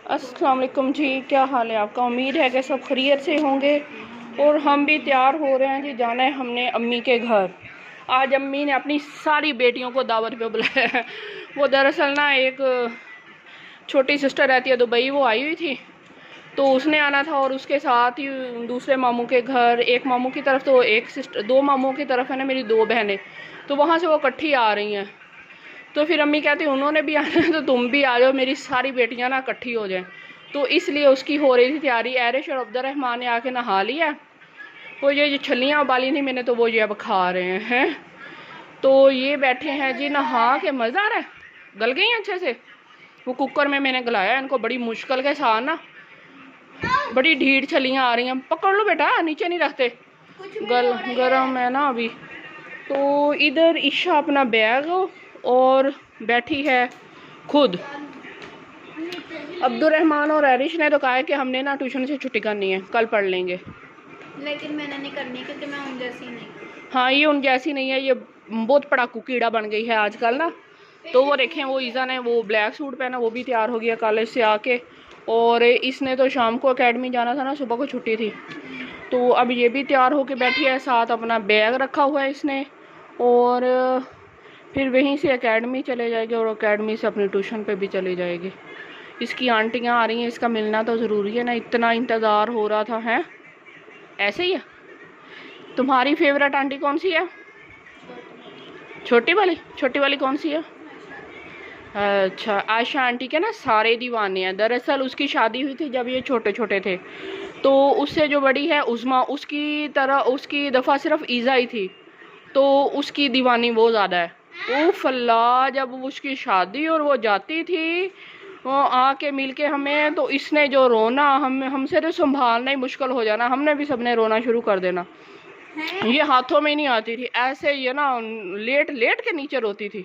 अस्सलाम वालेकुम जी, क्या हाल है आपका। उम्मीद है कि सब खैरियत से होंगे। और हम भी तैयार हो रहे हैं जी, जाना है हमने अम्मी के घर। आज अम्मी ने अपनी सारी बेटियों को दावत पे बुलाया है। वो दरअसल ना एक छोटी सिस्टर रहती है दुबई, वो आई हुई थी तो उसने आना था, और उसके साथ ही दूसरे मामू के घर, एक मामू की तरफ तो एक सिस्टर, दो मामू की तरफ है ना मेरी दो बहनें, तो वहाँ से वो इकट्ठी आ रही हैं। तो फिर अम्मी कहती उन्होंने भी आना है तो तुम भी आ जाओ, मेरी सारी बेटियां ना इकट्ठी हो जाएं। तो इसलिए उसकी हो रही थी तैयारी। ऐरिश और अब्दुर्रहमान ने आके नहा लिया। वो ये छलियाँ उबाली थी मैंने, तो वो ये अब खा रहे हैं। तो ये बैठे हैं जी नहा के, मज़ा आ रहा है। गल गई अच्छे से। वो कुकर में मैंने गलाया इनको बड़ी मुश्किल के साथ ना, बड़ी ढीठ छलियाँ आ रही हैं। पकड़ लो बेटा, नीचे नहीं रखते, गरम है ना अभी। तो इधर ईशा अपना बैग और बैठी है खुद। अब्दुर्रहमान और ऐरिश ने तो कहा है कि हमने ना ट्यूशन से छुट्टी करनी है, कल पढ़ लेंगे, लेकिन मैंने नहीं करनी क्योंकि मैं उन जैसी नहीं। हाँ, ये उन जैसी नहीं है, ये बहुत पड़ाकू कीड़ा बन गई है आजकल ना। तो वो देखें, वो ईज़ा ने वो ब्लैक सूट पहना, वो भी तैयार हो गया कॉलेज से आके। और इसने तो शाम को एकेडमी जाना था ना, सुबह को छुट्टी थी। तो अब ये भी तैयार होके बैठी है, साथ अपना बैग रखा हुआ है इसने। और फिर वहीं से एकेडमी चले जाएगी और एकेडमी से अपनी ट्यूशन पे भी चली जाएगी। इसकी आंटियां आ रही हैं, इसका मिलना तो ज़रूरी है ना, इतना इंतज़ार हो रहा था। है ऐसे ही है। तुम्हारी फेवरेट आंटी कौन सी है? छोटी वाली कौन सी है? अच्छा, आयशा आंटी के ना सारे दीवाने हैं। दरअसल उसकी शादी हुई थी जब ये छोटे छोटे थे, तो उससे जो बड़ी है उस्मा, उसकी तरह उसकी दफ़ा सिर्फ ईज़ा ही थी, तो उसकी दीवानी वो ज़्यादा है। उफ़ अल्लाह, जब उसकी शादी और वो जाती थी, वो आके मिल के हमें, तो इसने जो रोना, हमसे तो संभालना ही मुश्किल हो जाना, हमने भी सबने रोना शुरू कर देना। ये हाथों में नहीं आती थी, ऐसे ये ना लेट लेट के नीचे रोती थी।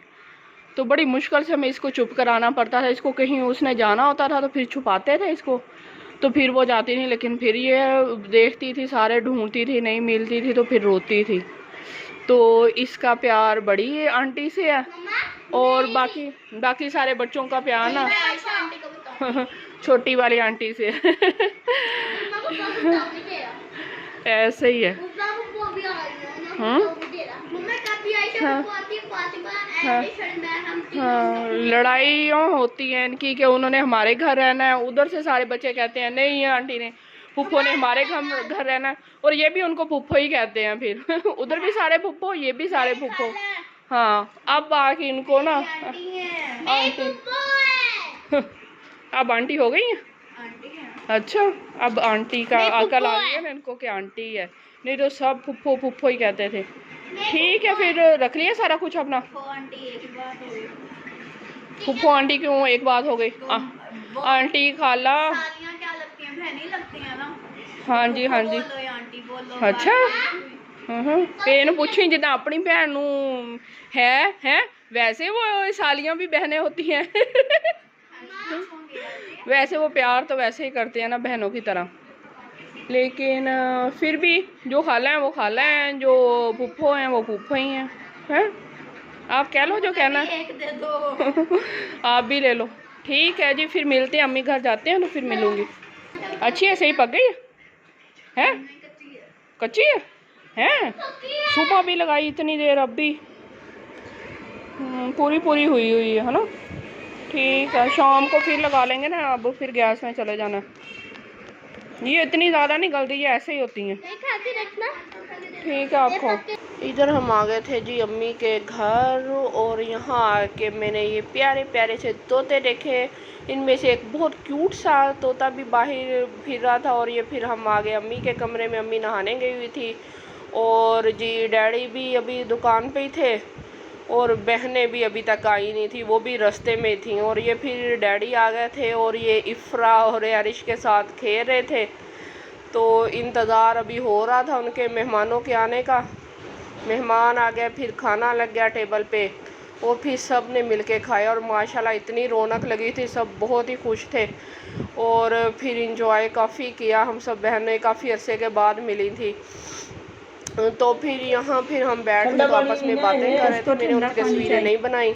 तो बड़ी मुश्किल से हमें इसको चुप कराना पड़ता था। इसको कहीं उसने जाना होता था तो फिर छुपाते थे इसको, तो फिर वो जाती नहीं, लेकिन फिर ये देखती थी, सारे ढूंढती थी, नहीं मिलती थी तो फिर रोती थी। तो इसका प्यार बड़ी आंटी से है, और बाकी सारे बच्चों का प्यार ना छोटी वाली आंटी से ऐसे ही है। हाँ, लड़ाइयाँ होती हैं इनकी कि उन्होंने हमारे घर रहना है। उधर से सारे बच्चे कहते हैं नहीं, ये आंटी ने, फुप्पो ने हमारे घर रहना है, और ये भी उनको फुप्पो ही कहते हैं फिर उधर भी सारे फुप्पो, ये भी सारे फुप्पो। हाँ, अब आके इनको ना आंटी अब आंटी हो गई है। अच्छा, अब आंटी का अकल आ गई है ना इनको कि आंटी है, नहीं तो सब फुप्पो फुप्पो ही कहते थे। ठीक है, फिर रख लिया सारा कुछ अपना। फुप्पो आंटी क्यों एक बात हो गई? आंटी खाला हाँ जी हाँ जी। अच्छा, पेन पूछी जिदा अपनी भैन है वैसे वो सालियां भी बहनें होती हैं वैसे वो प्यार तो वैसे ही करते हैं ना बहनों की तरह, लेकिन फिर भी जो खाला हैं वो खाला हैं, जो फुप्पो हैं वो फुप्पो ही हैं। आप कह लो जो कहना है दे दो आप भी ले लो। ठीक है जी, फिर मिलते हैं, अम्मी घर जाते हैं तो फिर मिलूंगी। अच्छी है, सही पक गई है? कच्ची है? सुबह भी लगाई इतनी देर, अब भी पूरी हुई है ना। ठीक है, शाम को फिर लगा लेंगे ना, अब फिर गैस में चले जाना। ये इतनी ज़्यादा नहीं गलती, ये ऐसे ही होती हैं। ठीक है, आपको। इधर हम आ गए थे जी अम्मी के घर, और यहाँ आके मैंने ये प्यारे प्यारे से तोते देखे। इनमें से एक बहुत क्यूट सा तोता भी बाहर फिर रहा था, और ये फिर हम आ गए अम्मी के कमरे में। अम्मी नहाने गई हुई थी, और जी डैडी भी अभी दुकान पे ही थे, और बहनें भी अभी तक आई नहीं थी, वो भी रास्ते में थी। और ये फिर डैडी आ गए थे, और ये इफ़रा और यारिश के साथ खेल रहे थे। तो इंतज़ार अभी हो रहा था उनके मेहमानों के आने का। मेहमान आ गए, फिर खाना लग गया टेबल पे, और फिर सब ने मिलके खाया, और माशाल्लाह इतनी रौनक लगी थी, सब बहुत ही खुश थे। और फिर इंजॉय काफ़ी किया, हम सब बहनें काफ़ी अरसे के बाद मिली थी। तो फिर यहाँ फिर हम बैठ के आपस में बातें कर रहे थे। मैंने उनकी तस्वीरें नहीं बनाई।